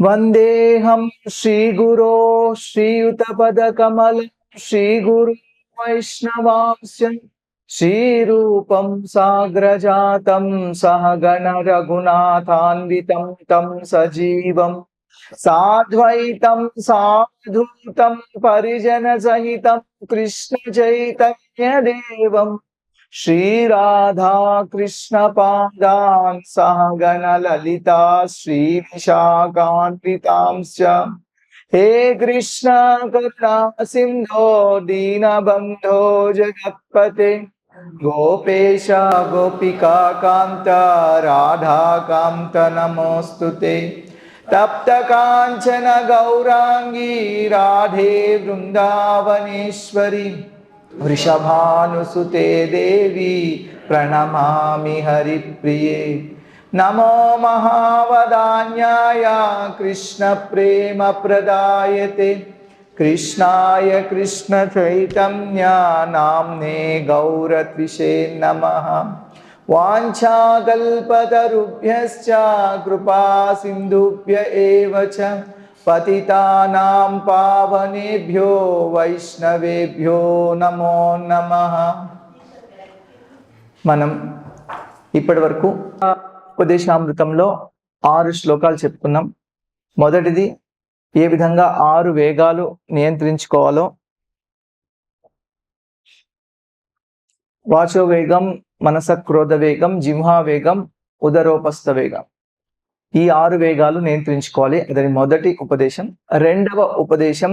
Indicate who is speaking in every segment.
Speaker 1: వందేహం శ్రీగురో శ్రీయుతపదకమలం శ్రీగురు వైష్ణవాంశం శ్రీరూపం సాగ్రజాతం సహగణ రఘునాథాన్వితం తం సజీవం సాద్వైతం సాధూతం పరిజన సహితం కృష్ణ చైతన్య దేవం శ్రీరాధా కృష్ణ పాదాన్ సహగణ లలితా శ్రీ విశాఖాన్వితాంశ్చ హే కృష్ణ కరుణా సింధో దీనబంధో జగత్పతే గోపేశ గోపికా కాంత రాధాకాంత నమోస్తుతే తప్త కాంచన గౌరాంగీ రాధే బృందావనేశ్వరి వృషభానుసుతే దేవి ప్రణమామి హరిప్రియే నమో మహావదాన్యాయ కృష్ణ ప్రేమ ప్రదాయతే కృష్ణాయ కృష్ణ చైతన్య నామ్నే గౌరత్విషే నమః వాంఛాకల్పతరుభ్యశ్చ కృపా సింధుభ్య ఏవ చ పతితానాం పావనేభ్యో వైష్ణవేభ్యో నమో నమః. మనం ఇప్పటి వరకు ఉపదేశామృతంలో 6 శ్లోకాలు చెప్పుకున్నాం. మొదటిది ఏ విధంగా 6 వేగాలు నియంత్రించుకోవాలో, వాచో వేగం, మనస క్రోధ వేగం, జిహ్వా వేగం, ఉదరోపస్థ వేగం, ఈ 6 వేగాలు నియంత్రించుకోవాలి. అది మొదటి ఉపదేశం. రెండవ ఉపదేశం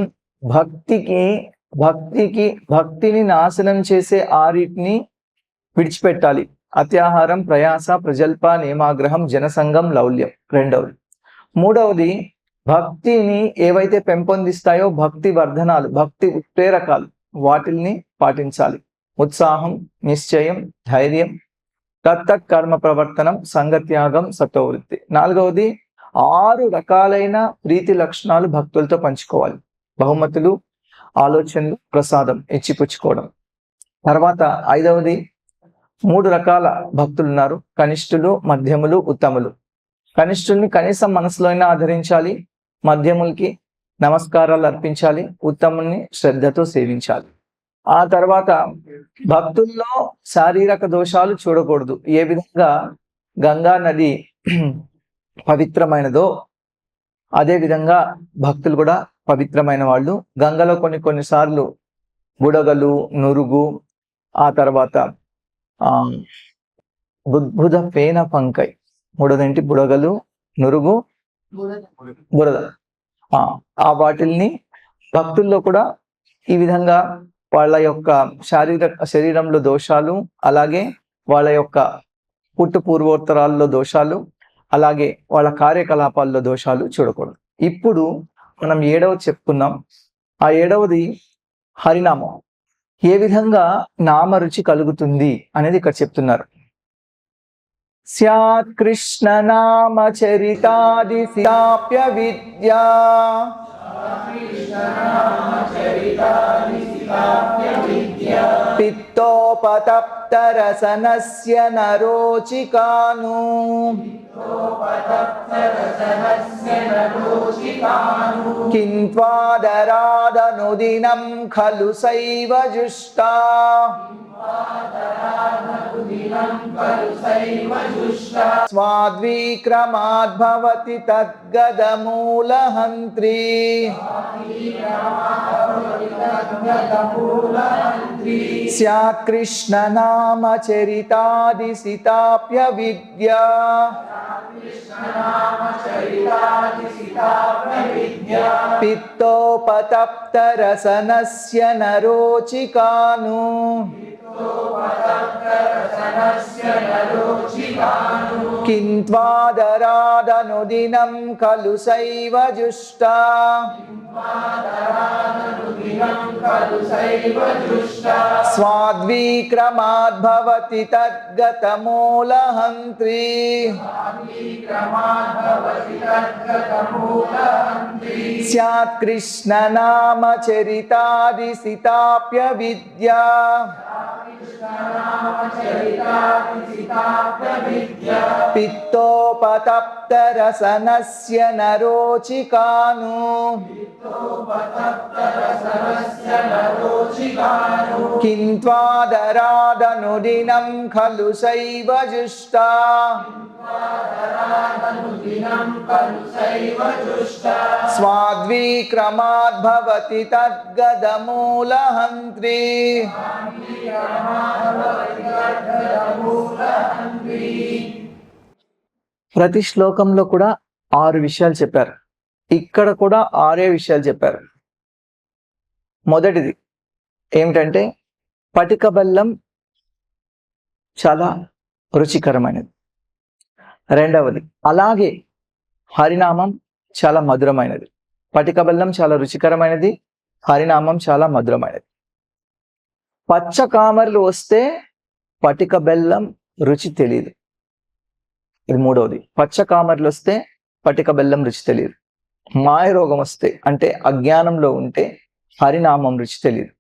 Speaker 1: భక్తిని నాశనం చేసే 6 విడిచిపెట్టాలి. అత్యాహారం, ప్రయాస, ప్రజల్ప, నియమాగ్రహం, జనసంగం, లౌల్యం రెండవది. మూడవది భక్తిని ఏవైతే పెంపొందిస్తాయో భక్తి వర్ధనాలు, భక్తి ఉత్ప్రేరకాలు, వాటిల్ని పాటించాలి. ఉత్సాహం, నిశ్చయం, ధైర్యం, తత్తత్ కర్మ ప్రవర్తనం, సంగత్యాగం, సత్వవృత్తి. నాలుగవది 6 రకాలైన ప్రీతి లక్షణాలు భక్తులతో పంచుకోవాలి. బహుమతులు, ఆలోచనలు, ప్రసాదం ఇచ్చిపుచ్చుకోవడం. తర్వాత 5వది 3 రకాల భక్తులు ఉన్నారు. కనిష్ఠులు, మధ్యములు, ఉత్తములు. కనిష్ఠుల్ని కనీసం మనసులో అయినా ఆదరించాలి, మధ్యములకి నమస్కారాలు అర్పించాలి, ఉత్తముల్ని శ్రద్ధతో సేవించాలి. ఆ తర్వాత భక్తుల్లో శారీరక దోషాలు చూడకూడదు. ఏ విధంగా గంగా నది పవిత్రమైనదో అదే విధంగా భక్తులు కూడా పవిత్రమైన వాళ్ళు. గంగలో కొన్నిసార్లు బుడగలు, నురుగు, ఆ తర్వాత బుద్ధ పేన పంకై, మూడోదేంటి బుడగలు, నురుగు, బురద, ఆ వాటిల్ని భక్తుల్లో కూడా ఈ విధంగా వాళ్ళ యొక్క శరీరంలో దోషాలు, అలాగే వాళ్ళ యొక్క పుట్టు పూర్వోత్తరాల్లో దోషాలు, అలాగే వాళ్ళ కార్యకలాపాల్లో దోషాలు చూడకూడదు. ఇప్పుడు మనం 7వది చెప్పుకున్నాం. ఆ 7వది హరినామం. ఏ విధంగా నామరుచి కలుగుతుంది అనేది ఇక్కడ చెప్తున్నారు. స్యాత్ కృష్ణ నామ చరితాది సితాప్య విద్యా పిత్తోపతప్త రసనస్య నరోచికాను కింత్వాదరాదనుదినం ఖలు సైవ జుష్టా స్వాద్విక్రమాద్భవతి తద్గదమూలహంత్రీ స్యాత్ కృష్ణ నామ చరితాది సితాప్య విద్యా పిత్తోపతప్త రసనస్య నరోచికాను కింత్వాదరాదనుదినం ఖలు సైవ జుష్టా స్వాద్విక్రమాద్భవతి తద్గతమూలహంత్రీ స్యాత్ కృష్ణ నామ చరితాది సితాప్య విద్యా పిత్తోపతప్త రసనస్య నరోచికాను కింత్వాదరాదనుదినం ఖలు శైవ జుష్టా స్వాద్విక్రమాద్భవతి తద్గదమూలహంత్రీ. ప్రతి శ్లోకంలో కూడా 6 విషయాలు చెప్పారు. ఇక్కడ కూడా 6 విషయాలు చెప్పారు. మొదటిది ఏమిటంటే పటిక బెల్లం చాలా రుచికరమైనది. రెండవది అలాగే హరినామం చాలా మధురమైనది. పటిక బెల్లం చాలా రుచికరమైనది, హరినామం చాలా మధురమైనది. పచ్చ కామర్లు వస్తే పటిక బెల్లం రుచి తెలియదు. ఇది మూడవది. పచ్చ కామర్లు వస్తే పటిక బెల్లం రుచి తెలియదు. మాయ రోగం వస్తే అంటే అజ్ఞానంలో ఉంటే హరినామం రుచి తెలియదు.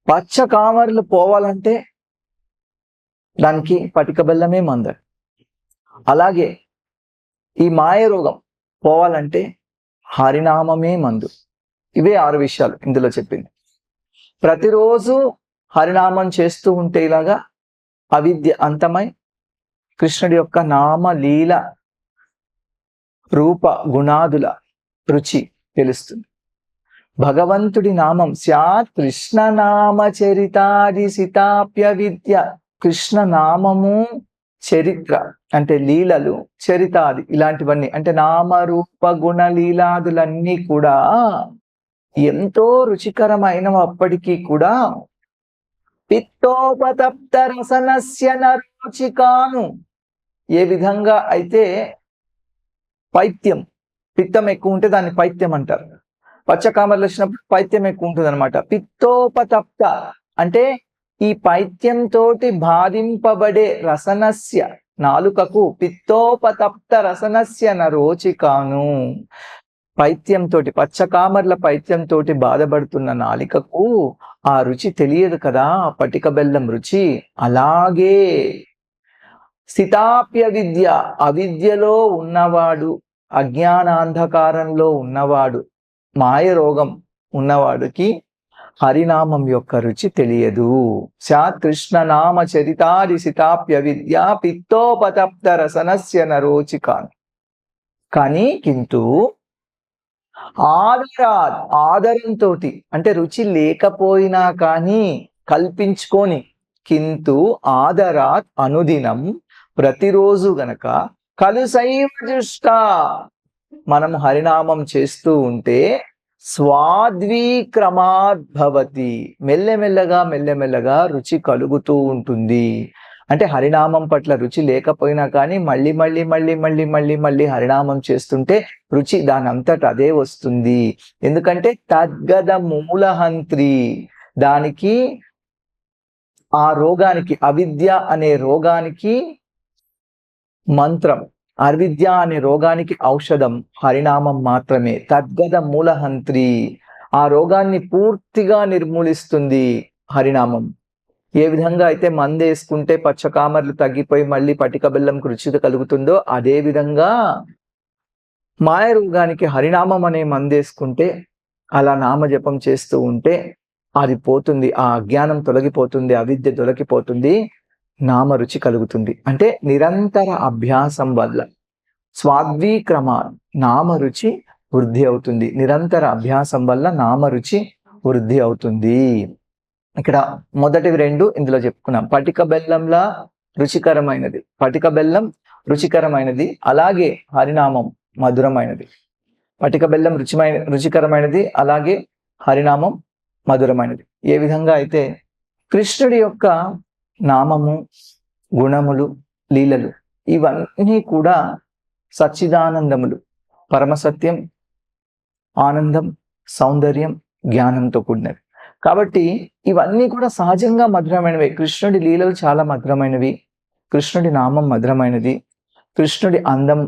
Speaker 1: పచ్చ కామర్లు పోవాలంటే దానికి పటిక బెల్లమే మందు. అలాగే ఈ మాయ రోగం పోవాలంటే హరినామమే మందు. ఇవే 6 విషయాలు ఇందులో చెప్పింది. ప్రతిరోజు హరినామం చేస్తూ ఉంటే ఇలాగా అవిద్య అంతమై కృష్ణుడి యొక్క నామ లీల రూప గుణాదుల రుచి తెలుస్తుంది. భగవంతుడి నామం స్యాత్ కృష్ణనామ చరితాది సితాప్య విద్య. కృష్ణ నామము చరిత్ర అంటే లీలలు, చరితాది ఇలాంటివన్నీ అంటే నామరూప గుణ లీలాదులన్నీ కూడా ఎంతో రుచికరమైనప్పటికీ కూడా పిత్తోపతప్త రసనస్య నరుచికాను. ఏ విధంగా అయితే పైత్యం, పిత్తం ఎక్కువ ఉంటే దాన్ని పైత్యం అంటారు. పచ్చకామర్లు వచ్చినప్పుడు పైత్యం ఎక్కువ ఉంటుంది అనమాట. పిత్తోపతప్త అంటే ఈ పైత్యంతో బాధింపబడే రసనస్య నాలుకకు పిత్తోపతప్త రసనస్య నరోచికాను. పైత్యంతో పచ్చకామర్ల పైత్యంతో బాధపడుతున్న నాలికకు ఆ రుచి తెలియదు కదా, పటిక బెల్లం రుచి. అలాగే స్థితాప్య విద్య, అవిద్యలో ఉన్నవాడు, అజ్ఞానాంధకారంలో ఉన్నవాడు, మాయ రోగం ఉన్నవాడికి హరినామం యొక్క రుచి తెలియదు. స్యాత్ కృష్ణనామ చరితాది సితాప్య విద్య పిత్తోపతప్త రసనస్య నరోచికాన్. కానీ కింటూ ఆదరంతో అంటే రుచి లేకపోయినా కానీ కల్పించుకొని కింటూ ఆదరాత్ అనుదినం ప్రతిరోజు గనక ఖలు శైవ జుష్టా మనం హరినామం చేస్తూ ఉంటే స్వాద్విక్రమాద్భవతి మెల్లమెల్లగా రుచి కలుగుతూ ఉంటుంది. అంటే హరినామం పట్ల రుచి లేకపోయినా కానీ మళ్ళీ హరినామం చేస్తుంటే రుచి దానంతట అదే వస్తుంది. ఎందుకంటే తద్గద మూలహంత్రి, దానికి ఆ రోగానికి, అవిద్య అనే రోగానికి మంత్రం, అవిద్య అనే రోగానికి ఔషధం హరినామం మాత్రమే. తద్గద మూలహంత్రి, ఆ రోగాన్ని పూర్తిగా నిర్మూలిస్తుంది హరినామం. ఏ విధంగా అయితే మందేసుకుంటే పచ్చకామర్లు తగ్గిపోయి మళ్ళీ పటిక బెల్లంకు రుచి కలుగుతుందో అదే విధంగా మాయ రోగానికి హరినామం అనే మందేసుకుంటే, అలా నామజపం చేస్తూ ఉంటే అది పోతుంది, ఆ అజ్ఞానం తొలగిపోతుంది, అవిద్య తొలగిపోతుంది, నామ రుచి కలుగుతుంది. అంటే నిరంతర అభ్యాసం వల్ల స్వాద్విక్రమ నామ రుచి వృద్ధి అవుతుంది. నిరంతర అభ్యాసం వల్ల నామ రుచి వృద్ధి అవుతుంది. ఇక్కడ మొదటివి 2 ఇందులో చెప్పుకున్నాం. పటిక బెల్లంలా రుచికరమైనది, పటిక బెల్లం రుచికరమైనది, అలాగే హరినామం మధురమైనది. పటిక బెల్లం రుచికరమైనది, అలాగే హరినామం మధురమైనది. ఏ విధంగా అయితే కృష్ణుడి యొక్క నామము, గుణములు, లీలలు ఇవన్నీ కూడా సచ్చిదానందములు, పరమసత్యం, ఆనందం, సౌందర్యం, జ్ఞానంతో కూడినవి. కాబట్టి ఇవన్నీ కూడా సహజంగా మధురమైనవి. కృష్ణుడి లీలలు చాలా మధురమైనవి, కృష్ణుడి నామం మధురమైనది, కృష్ణుడి అందం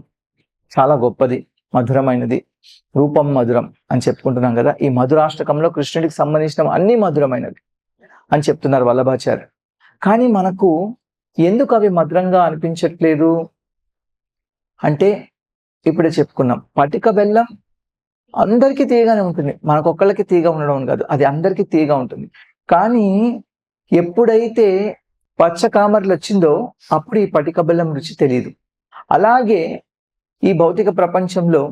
Speaker 1: చాలా గొప్పది, మధురమైనది, రూపం మధురం అని చెప్పుకుంటున్నాం కదా. ఈ మధురాష్టకంలో కృష్ణుడికి సంబంధించిన అన్ని మధురమైనవి. అని చెప్తున్నారు వల్లభాచార్య. కానీ మనకు ఎందుకు అవి మధురంగా అనిపించట్లేదు అంటే ఇప్పుడే చెప్పుకున్నాం, పటిక బెల్లం అందరికీ తీయగానే ఉంటుంది, మనకొక్కళ్ళకి తీగ ఉండడం కాదు, అది అందరికీ తీయగా ఉంటుంది. కానీ ఎప్పుడైతే పచ్చ కామర్లు వచ్చిందో అప్పుడు ఈ పటిక బెల్లం రుచి తెలియదు. అలాగే ఈ భౌతిక ప్రపంచంలో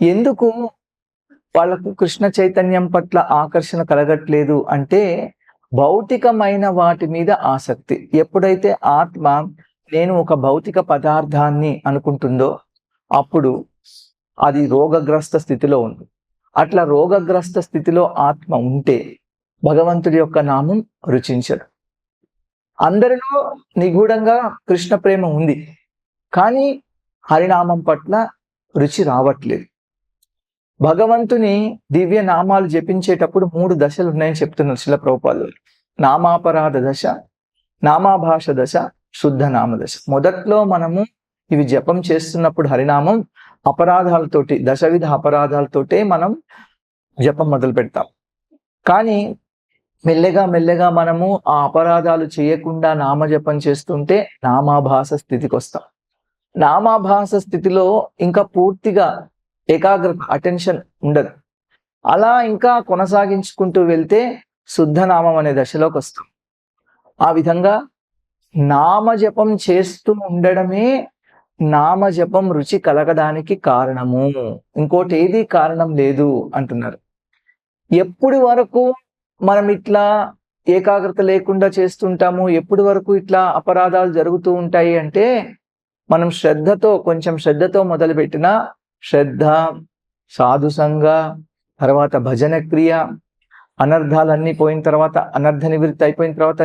Speaker 1: ఎందుకు వాళ్ళకు కృష్ణ చైతన్యం పట్ల ఆకర్షణ కలగట్లేదు అంటే భౌతికమైన వాటి మీద ఆసక్తి. ఎప్పుడైతే ఆత్మ నేను ఒక భౌతిక పదార్థాన్ని అనుకుంటుందో అప్పుడు అది రోగగ్రస్త స్థితిలో ఉంది. అట్లా రోగగ్రస్త స్థితిలో ఆత్మ ఉంటే భగవంతుడి యొక్క నామం రుచించదు. అందరిలో నిగూఢంగా కృష్ణ ప్రేమ ఉంది, కానీ హరినామం పట్ల రుచి రావట్లేదు. భగవంతుని దివ్య నామాలు జపించేటప్పుడు 3 దశలు ఉన్నాయని చెప్తున్నారు శిల ప్రభుపాదులు. నామాపరాధ దశ, నామాభాష దశ, శుద్ధ నామ దశ. మొదట్లో మనము ఇవి జపం చేస్తున్నప్పుడు హరినామం అపరాధాలతోటి, దశవిధ అపరాధాలతోటే మనం జపం మొదలు పెడతాం. కానీ మెల్లగా మెల్లగా మనము ఆ అపరాధాలు చేయకుండా నామజపం చేస్తుంటే నామాభాస స్థితికి వస్తాం. నామాభాస స్థితిలో ఇంకా పూర్తిగా ఏకాగ్రత, అటెన్షన్ ఉండదు. అలా ఇంకా కొనసాగించుకుంటూ వెళ్తే శుద్ధనామం అనే దశలోకి వస్తాం. ఆ విధంగా నామజపం చేస్తూ ఉండడమే నామజపం రుచి కలగడానికి కారణము, ఇంకోటి ఏది కారణం లేదు అంటున్నారు. ఎప్పటి వరకు మనం ఇట్లా ఏకాగ్రత లేకుండా చేస్తుంటాము, ఎప్పటి వరకు ఇట్లా అపరాధాలు జరుగుతూ ఉంటాయి అంటే మనం కొంచెం శ్రద్ధతో మొదలుపెట్టిన శ్రద్ధ, సాధుసంగ, తర్వాత భజన క్రియ, అనర్థాలన్నీ పోయిన తర్వాత, అనర్థ నివృత్తి అయిపోయిన తర్వాత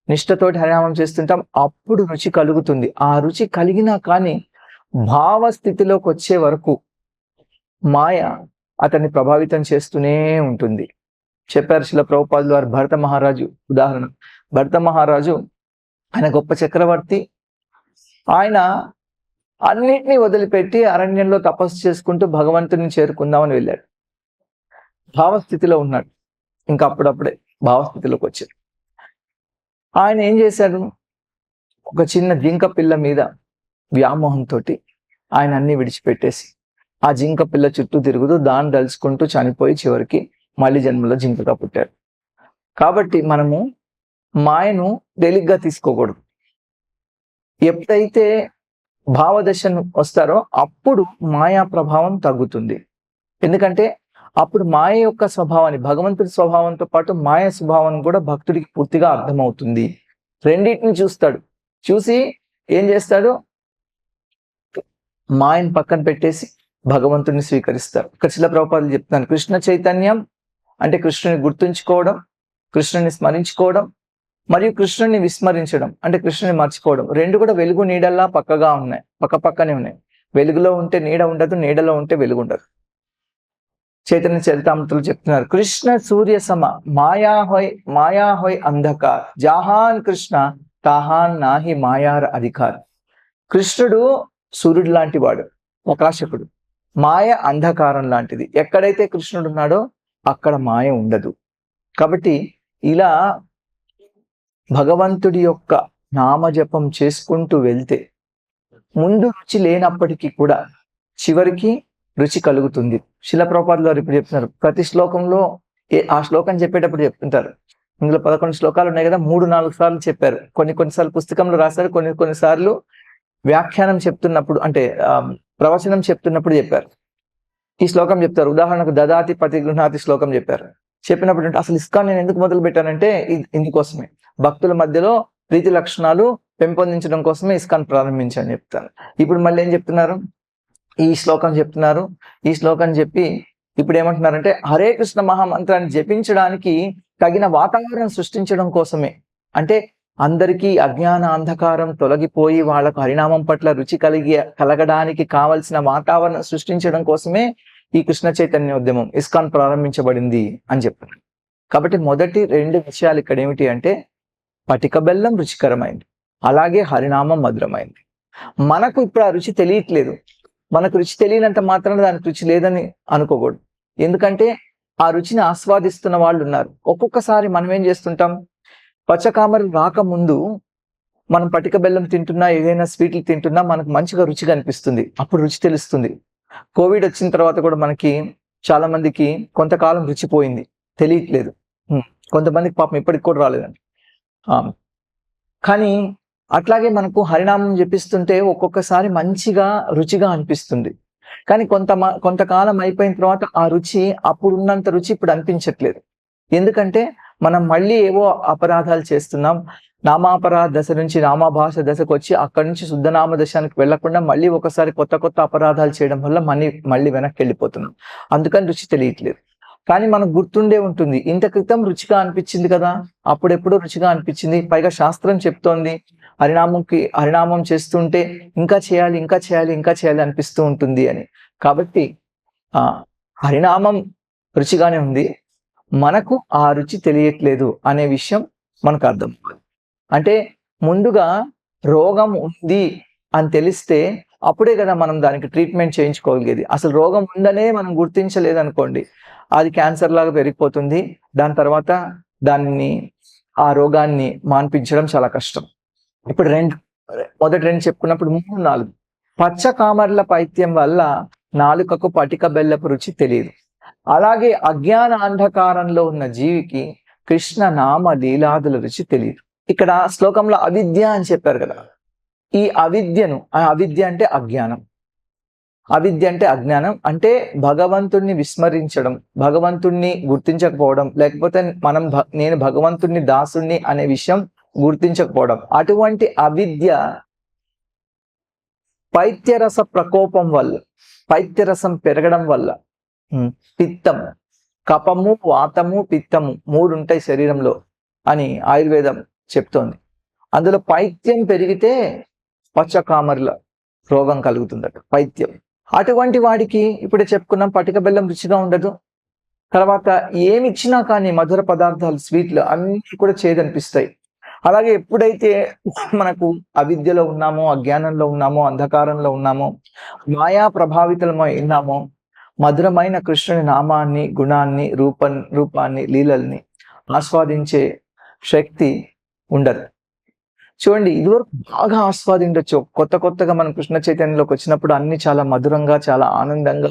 Speaker 1: నిష్టతోటి హరినామం చేస్తుంటాం. అప్పుడు రుచి కలుగుతుంది. ఆ రుచి కలిగినా కానీ భావస్థితిలోకి వచ్చే వరకు మాయ అతన్ని ప్రభావితం చేస్తూనే ఉంటుంది. చెప్పారు శిల ప్రభుపాదులు వారు భరత మహారాజు ఉదాహరణ. భరత మహారాజు ఆయన గొప్ప చక్రవర్తి. ఆయన అన్నిటినీ వదిలిపెట్టి అరణ్యంలో తపస్సు చేసుకుంటూ భగవంతుని చేరుకుందామని వెళ్ళాడు. భావస్థితిలో ఉన్నాడు. ఇంకా అప్పుడప్పుడే భావస్థితిలోకి వచ్చాడు. ఆయన ఏం చేశాడు, ఒక చిన్న జింక పిల్ల మీద వ్యామోహంతో ఆయన అన్ని విడిచిపెట్టేసి ఆ జింక పిల్ల చుట్టూ తిరుగుతూ దాన్ని దలుచుకుంటూ చనిపోయి చివరికి మళ్ళీ జన్మలో జింకగా పుట్టాడు. కాబట్టి మనము మాయను తేలిగ్గా తీసుకోకూడదు. ఎప్పుడైతే భావదశను వస్తారో అప్పుడు మాయా ప్రభావం తగ్గుతుంది. ఎందుకంటే అప్పుడు మాయ యొక్క స్వభావాన్ని, భగవంతుడి స్వభావంతో పాటు మాయ స్వభావం కూడా భక్తుడికి పూర్తిగా అర్థమవుతుంది. రెండింటిని చూస్తాడు. చూసి ఏం చేస్తాడు, మాయను పక్కన పెట్టేసి భగవంతుడిని స్వీకరిస్తారు. ఇక్కడ శిల ప్రభుపాదులు చెప్తున్నాను, కృష్ణ చైతన్యం అంటే కృష్ణుని గుర్తుంచుకోవడం, కృష్ణుని స్మరించుకోవడం, మరియు కృష్ణుని విస్మరించడం అంటే కృష్ణుని మర్చిపోవడం. రెండు కూడా వెలుగు నీడల్లా పక్కగా ఉన్నాయి, పక్కనే ఉన్నాయి. వెలుగులో ఉంటే నీడ ఉండదు, నీడలో ఉంటే వెలుగు ఉండదు. చైతన్య చరితామృతులు చెప్తున్నారు, కృష్ణ సూర్య సమ మాయా హోయ్ అంధకార్, జాహాన్ కృష్ణ తాహాన్ నాహి మాయార అధికార్. కృష్ణుడు సూర్యుడు లాంటి వాడు, ప్రకాశకుడు. మాయ అంధకారం లాంటిది. ఎక్కడైతే కృష్ణుడు ఉన్నాడో అక్కడ మాయ ఉండదు. కాబట్టి ఇలా భగవంతుడి యొక్క నామజపం చేసుకుంటూ వెళ్తే ముందు రుచి లేనప్పటికీ కూడా చివరికి రుచి కలుగుతుంది. శిల ప్రభుపాదులు వారు ఇప్పుడు చెప్తున్నారు, ప్రతి శ్లోకంలో ఆ శ్లోకం చెప్పేటప్పుడు చెప్తుంటారు. ఇందులో 11 శ్లోకాలు ఉన్నాయి కదా, 3-4 సార్లు చెప్పారు. కొన్నిసార్లు పుస్తకంలో రాశారు, కొన్నిసార్లు వ్యాఖ్యానం చెప్తున్నప్పుడు అంటే ప్రవచనం చెప్తున్నప్పుడు చెప్పారు. ఈ శ్లోకం చెప్తారు. ఉదాహరణకు దదాతి పతి గృహాతి శ్లోకం చెప్పినప్పుడు అసలు ఇస్కాన్ నేను ఎందుకు మొదలు పెట్టానంటే ఇందుకోసమే, భక్తుల మధ్యలో ప్రీతి లక్షణాలు పెంపొందించడం కోసమే ఇస్కాన్ ప్రారంభించని చెప్తాను. ఇప్పుడు మళ్ళీ ఏం చెప్తున్నారు, ఈ శ్లోకం చెప్తున్నారు. ఈ శ్లోకం చెప్పి ఇప్పుడు ఏమంటున్నారంటే హరే కృష్ణ మహామంత్రాన్ని జపించడానికి తగిన వాతావరణం సృష్టించడం కోసమే, అంటే అందరికీ అజ్ఞాన అంధకారం తొలగిపోయి వాళ్ళకు హరినామం పట్ల రుచి కలగడానికి కావలసిన వాతావరణం సృష్టించడం కోసమే ఈ కృష్ణ చైతన్య ఉద్యమం ఇస్కాన్ ప్రారంభించబడింది అని చెప్తున్నారు. కాబట్టి మొదటి 2 విషయాలు ఇక్కడ ఏమిటి అంటే పటిక బెల్లం రుచికరమైంది, అలాగే హరినామం మధురమైంది. మనకు ఇప్పుడు ఆ రుచి తెలియట్లేదు. మనకు రుచి తెలియనంత మాత్రాన దానికి రుచి లేదని అనుకోకూడదు. ఎందుకంటే ఆ రుచిని ఆస్వాదిస్తున్న వాళ్ళు ఉన్నారు. ఒక్కొక్కసారి మనం ఏం చేస్తుంటాం, పచ్చకామరి రాకముందు మనం పటిక బెల్లం తింటున్నా, ఏదైనా స్వీట్లు తింటున్నా మనకు మంచిగా రుచిగా అనిపిస్తుంది. అప్పుడు రుచి తెలుస్తుంది. కోవిడ్ వచ్చిన తర్వాత కూడా మనకి చాలా మందికి కొంతకాలం రుచి పోయింది. తెలియట్లేదు. కొంతమందికి పాపం ఇప్పటికి కూడా రాలేదండి. కానీ అట్లాగే మనకు హరినామం జపిస్తుంటే ఒక్కొక్కసారి మంచిగా రుచిగా అనిపిస్తుంది. కానీ కొంతకాలం అయిపోయిన తర్వాత ఆ రుచి అప్పుడున్నంత రుచి ఇప్పుడు అనిపించట్లేదు. ఎందుకంటే మనం మళ్ళీ ఏవో అపరాధాలు చేస్తున్నాం. నామాపరాధ దశ నుంచి నామాభాష దశకు వచ్చి అక్కడి నుంచి శుద్ధనామ దశానికి వెళ్లకుండా మళ్ళీ ఒకసారి కొత్త అపరాధాలు చేయడం వల్ల మళ్ళీ వెనక్కి వెళ్ళిపోతున్నాం. అందుకని రుచి తెలియట్లేదు. కానీ మనకు గుర్తుండే ఉంటుంది, ఇంత క్రితం రుచిగా అనిపించింది కదా, అప్పుడెప్పుడు రుచిగా అనిపించింది. పైగా శాస్త్రం చెప్తోంది హరినామం చేస్తుంటే ఇంకా చేయాలి అనిపిస్తూ ఉంటుంది అని. కాబట్టి హరినామం రుచిగానే ఉంది, మనకు ఆ రుచి తెలియట్లేదు అనే విషయం మనకు అర్థం. అంటే ముందుగా రోగం ఉంది అని తెలిస్తే అప్పుడే కదా మనం దానికి ట్రీట్మెంట్ చేయించుకోగలిగేది. అసలు రోగం ఉందనే మనం గుర్తించలేదు అనుకోండి, అది క్యాన్సర్ లాగా పెరిగిపోతుంది. దాని తర్వాత ఆ రోగాన్ని మాన్పించడం చాలా కష్టం. ఇప్పుడు మొదటి రెండు చెప్పుకున్నప్పుడు 3, 4 పచ్చకామర్ల పైత్యం వల్ల నాలుకకు పటిక బెల్లపు రుచి తెలియదు. అలాగే అజ్ఞాన అంధకారంలో ఉన్న జీవికి కృష్ణ నామ లీలాదుల రుచి తెలియదు. ఇక్కడ శ్లోకంలో అవిద్య అని చెప్పారు కదా, ఈ అవిద్య అంటే అజ్ఞానం. అవిద్య అంటే అజ్ఞానం, అంటే భగవంతుణ్ణి విస్మరించడం, భగవంతుణ్ణి గుర్తించకపోవడం, లేకపోతే నేను భగవంతుణ్ణి దాసుణ్ణి అనే విషయం గుర్తించకపోవడం. అటువంటి అవిద్య పైత్యరస ప్రకోపం వల్ల, పైత్యరసం పెరగడం వల్ల, పిత్తం, కపము, వాతము, పిత్తము 3 ఉంటాయి శరీరంలో అని ఆయుర్వేదం చెప్తోంది. అందులో పైత్యం పెరిగితే పచ్చకామర్ల రోగం కలుగుతుందట, పైత్యం. అటువంటి వాడికి ఇప్పుడే చెప్పుకున్నాం, పటిక బెల్లం రుచిగా ఉండదు. తర్వాత ఏమిచ్చినా కానీ మధుర పదార్థాలు, స్వీట్లు అన్నీ కూడా చేదనిపిస్తాయి. అలాగే ఎప్పుడైతే మనకు అవిద్యలో ఉన్నామో, అజ్ఞానంలో ఉన్నామో, అంధకారంలో ఉన్నామో, మాయా ప్రభావితమై ఉన్నామో, మధురమైన కృష్ణుని నామాన్ని, గుణాన్ని, రూపాన్ని, లీలల్ని ఆస్వాదించే శక్తి ఉండదు. చూడండి, ఇదివరకు బాగా ఆస్వాదించవచ్చు. కొత్తగా మనం కృష్ణ చైతన్యంలోకి వచ్చినప్పుడు అన్ని చాలా మధురంగా, చాలా ఆనందంగా,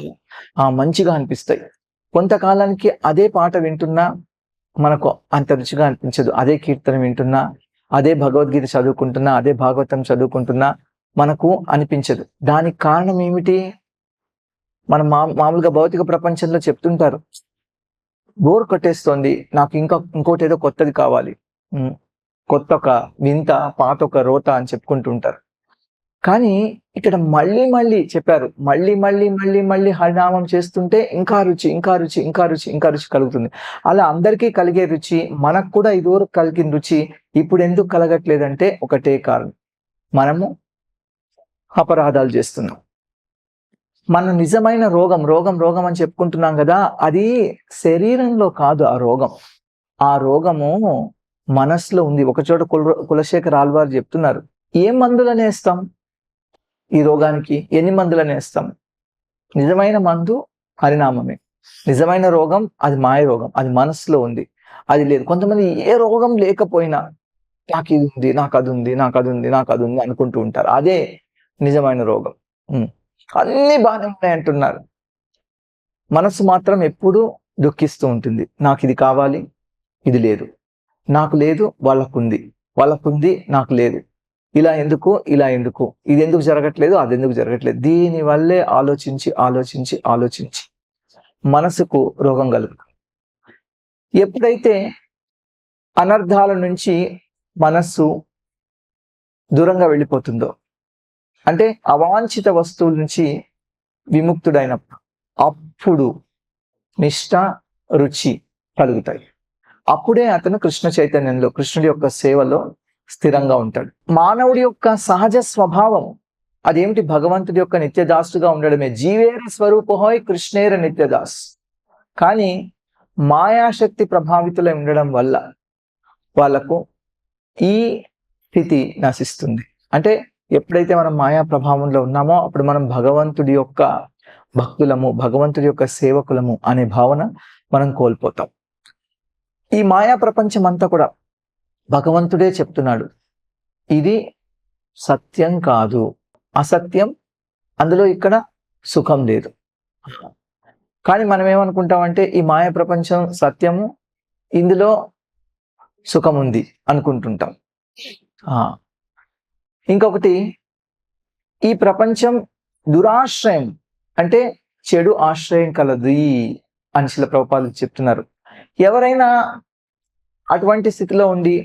Speaker 1: మంచిగా అనిపిస్తాయి. కొంతకాలానికి అదే పాట వింటున్నా మనకు అంత రుచిగా అనిపించదు. అదే కీర్తన వింటున్నా, అదే భగవద్గీత చదువుకుంటున్నా, అదే భాగవతం చదువుకుంటున్నా మనకు అనిపించదు. దానికి కారణం ఏమిటి? మనం మామూలుగా భౌతిక ప్రపంచంలో చెప్తుంటారు, బోర్ కొట్టేస్తోంది, నాకు ఇంకోటి ఏదో కొత్తది కావాలి, కొత్త ఒక వింత, పాత ఒక రోత అని చెప్పుకుంటూ ఉంటారు. కానీ ఇక్కడ మళ్ళీ చెప్పారు, మళ్ళీ హరినామం చేస్తుంటే ఇంకా రుచి కలుగుతుంది. అలా అందరికీ కలిగే రుచి మనకు కూడా ఇదివరకు కలిగిన రుచి ఇప్పుడు ఎందుకు కలగట్లేదంటే ఒకటే కారణం, మనము అపరాధాలు చేస్తున్నాం. మన నిజమైన రోగం అని చెప్పుకుంటున్నాం కదా, అది శరీరంలో కాదు. ఆ రోగము మనస్సులో ఉంది. ఒకచోట కులశేఖర్ ఆళ్వార్ చెప్తున్నారు, ఏ మందులను వేస్తాం ఈ రోగానికి? ఎన్ని మందులను వేస్తాం? నిజమైన మందు హరినామమే. నిజమైన రోగం అది మాయ రోగం, అది మనస్సులో ఉంది, అది లేదు. కొంతమంది ఏ రోగం లేకపోయినా నాకు ఇది ఉంది, నాకు అది ఉంది అనుకుంటూ ఉంటారు. అదే నిజమైన రోగం. అన్ని బాగానే ఉన్నాయి అంటున్నారు, మనస్సు మాత్రం ఎప్పుడూ దుఃఖిస్తూ ఉంటుంది. నాకు ఇది కావాలి, ఇది లేదు, నాకు లేదు, వాళ్ళకుంది, నాకు లేదు, ఇలా ఎందుకు, ఇది ఎందుకు జరగట్లేదు, అది ఎందుకు జరగట్లేదు. దీనివల్లే ఆలోచించి మనసుకు రోగం కలుగుతుంది. ఎప్పుడైతే అనర్థాల నుంచి మనస్సు దూరంగా వెళ్ళిపోతుందో, అంటే అవాంఛిత వస్తువుల నుంచి విముక్తుడైనప్పుడు, అప్పుడు నిష్ఠ, రుచి కలుగుతాయి. అప్పుడే అతను కృష్ణ చైతన్యంలో, కృష్ణుడి యొక్క సేవలో స్థిరంగా ఉంటాడు. మానవుడి యొక్క సహజ స్వభావం అదేమిటి? భగవంతుడి యొక్క నిత్యదాసుగా ఉండడమే. జీవేర స్వరూపహోయ్ కృష్ణేర నిత్యదాస్. కానీ మాయాశక్తి ప్రభావితులై ఉండడం వల్ల వాళ్ళకు ఈ స్థితి నశిస్తుంది. అంటే ఎప్పుడైతే మనం మాయా ప్రభావంలో ఉన్నామో అప్పుడు మనం భగవంతుడి యొక్క భక్తులము, భగవంతుడి యొక్క సేవకులము అనే భావన మనం కోల్పోతాం. ఈ మాయా ప్రపంచం అంతా కూడా భగవంతుడే చెప్తున్నాడు, ఇది సత్యం కాదు, అసత్యం, అందులో ఇక్కడ సుఖం లేదు. కానీ మనం ఏమనుకుంటామంటే ఈ మాయా ప్రపంచం సత్యము, ఇందులో సుఖం ఉంది అనుకుంటుంటాం. ఇంకొకటి, ఈ ప్రపంచం దురాశ్రయం, అంటే చెడు ఆశ్రయం కలది అని శ్రీల ప్రభుపాదులు చెప్తున్నారు. ఎవరైనా అటువంటి స్థితిలో ఉండి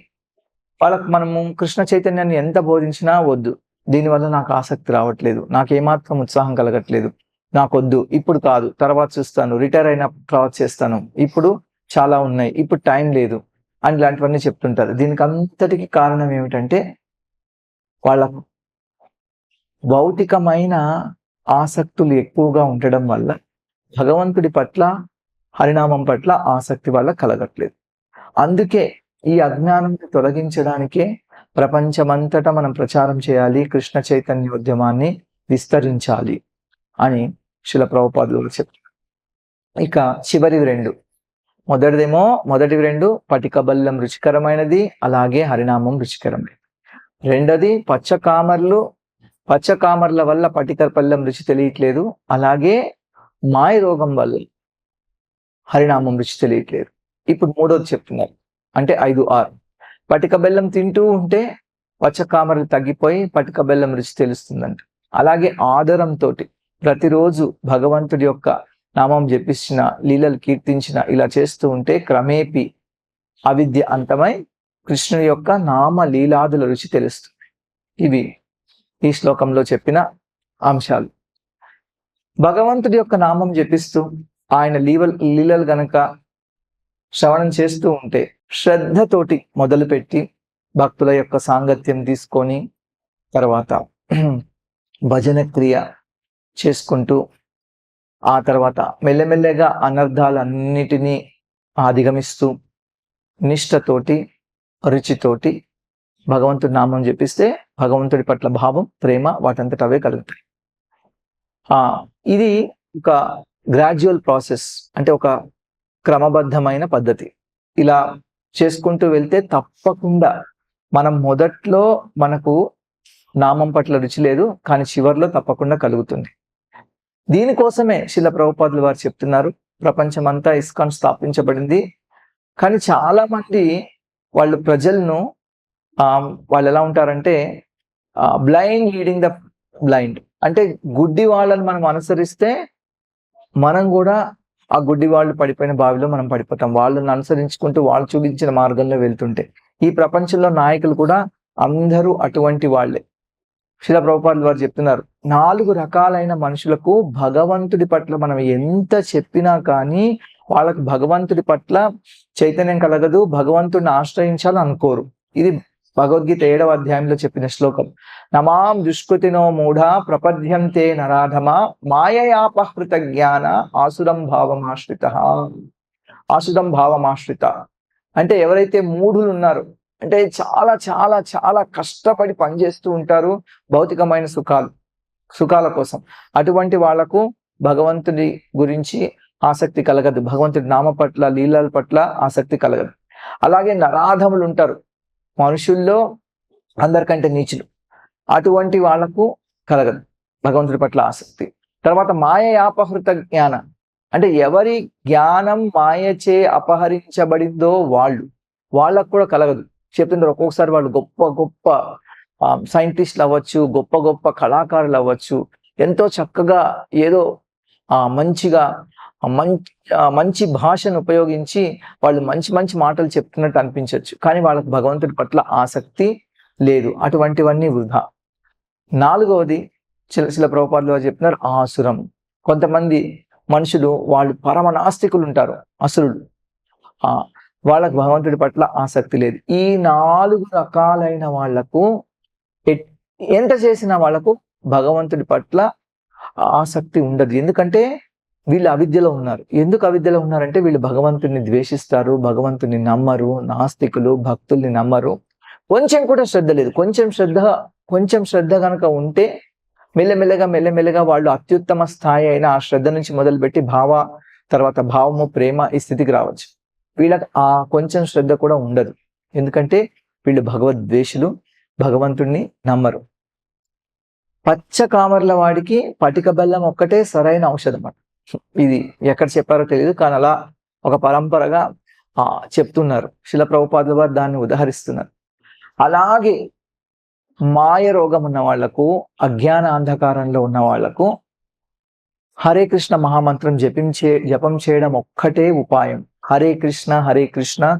Speaker 1: వాళ్ళకు మనము కృష్ణ చైతన్యాన్ని ఎంత బోధించినా వద్దు, దీనివల్ల నాకు ఆసక్తి రావట్లేదు, నాకు ఏమాత్రం ఉత్సాహం కలగట్లేదు, నాకొద్దు, ఇప్పుడు కాదు, తర్వాత చూస్తాను, రిటైర్ అయిన తర్వాత చేస్తాను, ఇప్పుడు చాలా ఉన్నాయి, ఇప్పుడు టైం లేదు అని ఇలాంటివన్నీ చెప్తుంటారు. దీనికి అంతటికి కారణం ఏమిటంటే వాళ్ళకు భౌతికమైన ఆసక్తులు ఎక్కువగా ఉండడం వల్ల భగవంతుడి పట్ల, హరినామం పట్ల ఆసక్తి వల్ల కలగట్లేదు. అందుకే ఈ అజ్ఞానాన్ని తొలగించడానికే ప్రపంచమంతటా మనం ప్రచారం చేయాలి, కృష్ణ చైతన్యోద్యమాన్ని విస్తరించాలి అని శ్రీల ప్రభుపాదులు చెప్తారు. ఇక చివరివి రెండు, మొదటివి రెండు పటిక బెల్లం రుచికరమైనది, అలాగే హరినామం రుచికరమైనది. రెండోది పచ్చకామర్ల వల్ల పటిక బెల్లం రుచి తెలియట్లేదు, అలాగే మాయ రోగం వల్ల హరినామం రుచి తెలియట్లేదు. ఇప్పుడు మూడోది చెప్తున్నారు, అంటే 5, 6. పటిక బెల్లం తింటూ ఉంటే పచ్చకామర్లు తగ్గిపోయి పటిక బెల్లం రుచి తెలుస్తుందంట. అలాగే ఆదరంతో ప్రతిరోజు భగవంతుడి యొక్క నామం జపించిన, లీలలు కీర్తించిన, ఇలా చేస్తూ ఉంటే క్రమేపీ అవిద్య అంతమై కృష్ణుని యొక్క నామ లీలాదుల రుచి తెలుస్తుంది. ఇవి ఈ శ్లోకంలో చెప్పిన అంశాలు. భగవంతుడి యొక్క నామం జపిస్తూ ఆయన లీలలు గనక శ్రవణం చేస్తూ ఉంటే శ్రద్ధతోటి మొదలుపెట్టి భక్తుల యొక్క సాంగత్యం తీసుకొని తర్వాత భజన క్రియ చేసుకుంటూ ఆ తర్వాత మెల్లమెల్లగా అనర్థాలన్నిటినీ అధిగమిస్తూ నిష్ఠతోటి, రుచితోటి భగవంతుడి నామం జపిస్తే భగవంతుడి పట్ల భావం, ప్రేమ వాటంతట అవే కలుగుతాయి. ఇది ఒక గ్రాడ్యువల్ ప్రాసెస్, అంటే ఒక క్రమబద్ధమైన పద్ధతి. ఇలా చేసుకుంటూ వెళ్తే తప్పకుండా మనం మొదట్లో మనకు నామం పట్ల రుచి లేదు, కానీ చివరిలో తప్పకుండా కలుగుతుంది. దీనికోసమే శ్రీల ప్రభుపాదుల వారు చెప్తున్నారు, ప్రపంచమంతా ఇస్కాన్ స్థాపించబడింది, కానీ చాలా మంది వాళ్ళు ప్రజలను వాళ్ళు ఎలా ఉంటారంటే బ్లైండ్ లీడింగ్ ద బ్లైండ్, అంటే గుడ్డి వాళ్ళని మనం అనుసరిస్తే మనం కూడా ఆ గుడ్డి వాళ్ళు పడిపోయిన బావిలో మనం పడిపోతాం. వాళ్ళని అనుసరించుకుంటూ వాళ్ళు చూపించిన మార్గంలో వెళ్తుంటే ఈ ప్రపంచంలో నాయకులు కూడా అందరూ అటువంటి వాళ్ళే. శ్రీల ప్రభుపాదుల వారు చెప్తున్నారు, 4 రకాలైన మనుషులకు భగవంతుడి పట్ల మనం ఎంత చెప్పినా కానీ వాళ్ళకు భగవంతుడి పట్ల చైతన్యం కలగదు, భగవంతుడిని ఆశ్రయించాలని అనుకోరు. ఇది భగవద్గీత 7వ అధ్యాయంలో చెప్పిన శ్లోకం. నమాం దుష్కృతినో మూఢ ప్రపద్యంతే నరాధమ మాయయాపహృత జ్ఞాన ఆసురం భావమాశ్రిత. అంటే ఎవరైతే మూఢులు ఉన్నారో, అంటే చాలా చాలా చాలా కష్టపడి పనిచేస్తూ ఉంటారు భౌతికమైన సుఖాల కోసం, అటువంటి వాళ్లకు భగవంతుడి గురించి ఆసక్తి కలగదు, భగవంతుడి నామ పట్ల, లీలల పట్ల ఆసక్తి కలగదు. అలాగే నరాధములు ఉంటారు, మనుషుల్లో అందరికంటే నీచులు, అటువంటి వాళ్లకు కలగదు భగవంతుడి పట్ల ఆసక్తి. తర్వాత మాయయాపహృత జ్ఞాన, అంటే ఎవరి జ్ఞానం మాయచే అపహరించబడిందో వాళ్ళకు కూడా కలగదు. చెప్తున్నారు, ఒక్కొక్కసారి వాళ్ళు గొప్ప గొప్ప సైంటిస్టులు అవ్వచ్చు, గొప్ప గొప్ప కళాకారులు అవ్వచ్చు, ఎంతో చక్కగా ఏదో మంచిగా మంచి భాషను ఉపయోగించి వాళ్ళు మంచి మంచి మాటలు చెప్తున్నట్టు అనిపించవచ్చు, కానీ వాళ్ళకు భగవంతుడి పట్ల ఆసక్తి లేదు. అటువంటివన్నీ వృధా. 4వది శ్రీల ప్రభుపాదుల వారు చెప్తున్నారు, ఆసురం. కొంతమంది మనుషులు వాళ్ళు పరమ నాస్తికులు ఉంటారు, అసురులు, వాళ్ళకు భగవంతుడి పట్ల ఆసక్తి లేదు. ఈ 4 రకాలైన వాళ్లకు ఎంత చేసినా వాళ్ళకు భగవంతుడి పట్ల ఆసక్తి ఉండదు. ఎందుకంటే వీళ్ళు అవిద్యలో ఉన్నారు. ఎందుకు అవిద్యలో ఉన్నారంటే వీళ్ళు భగవంతుడిని ద్వేషిస్తారు, భగవంతుని నమ్మరు, నాస్తికులు, భక్తుల్ని నమ్మరు, కొంచెం కూడా శ్రద్ధ లేదు. కొంచెం శ్రద్ధ కనుక ఉంటే మెల్లమెల్లగా వాళ్ళు అత్యుత్తమ స్థాయి అయిన ఆ శ్రద్ధ నుంచి మొదలుపెట్టి భావ తర్వాత భావము, ప్రేమ ఈ స్థితికి రావచ్చు. వీళ్ళకి ఆ కొంచెం శ్రద్ధ కూడా ఉండదు. ఎందుకంటే వీళ్ళు భగవద్వేషులు, భగవంతుణ్ణి నమ్మరు. పచ్చ కామర్ల వాడికి పటిక బెల్లం ఒక్కటే సరైన ఔషధం అట. ఇది ఎక్కడ చెప్పారో తెలియదు, కానీ అలా ఒక పరంపరగా చెప్తున్నారు. శిల ప్రభుపాదుల వారు దాన్ని ఉదహరిస్తున్నారు. అలాగే మాయ రోగం ఉన్న వాళ్లకు, అజ్ఞాన అంధకారంలో ఉన్న వాళ్లకు హరే కృష్ణ మహామంత్రం జపం చేయడం ఒక్కటే ఉపాయం. హరే కృష్ణ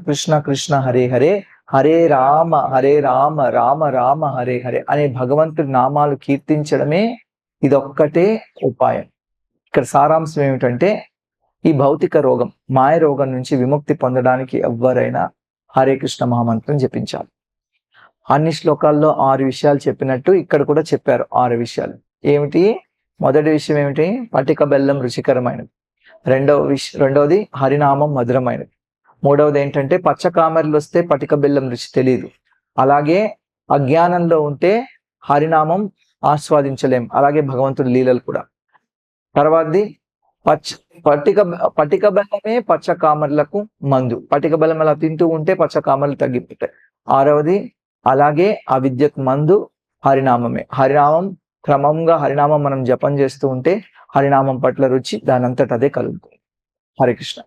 Speaker 1: కృష్ణ కృష్ణ హరే హరే, హరే రామ రామ రామ హరే హరే అనే భగవంతుడి నామాలు కీర్తించడమే ఇదొక్కటే ఉపాయం. ఇక్కడ సారాంశం ఏమిటంటే, ఈ భౌతిక రోగం, మాయ రోగం నుంచి విముక్తి పొందడానికి ఎవరైనా హరే కృష్ణ మహామంత్రం జపించాలి. అన్ని శ్లోకాల్లో 6 విషయాలు చెప్పినట్టు ఇక్కడ కూడా చెప్పారు 6 విషయాలు. ఏమిటి? మొదటి విషయం ఏమిటి? పటిక బెల్లం రుచికరమైనది. రెండవది హరినామం మధురమైనది. మూడవది ఏంటంటే పచ్చ కామెర్లు వస్తే పటిక బెల్లం రుచి తెలియదు. అలాగే అజ్ఞానంలో ఉంటే హరినామం ఆస్వాదించలేం, అలాగే భగవంతుడి లీలలు కూడా. తర్వాతది పటిక బెల్లమే పచ్చ కామర్లకు మందు. పటిక బెల్లం అలా తింటూ ఉంటే పచ్చ కామర్లు తగ్గిపోతాయి. 6వది అలాగే ఆ విద్యకు మందు హరినామమే. హరినామం క్రమంగా హరినామం మనం జపం చేస్తూ ఉంటే హరినామం పట్ల రుచి దానంతట అదే కలుగుతుంది. హరే కృష్ణ.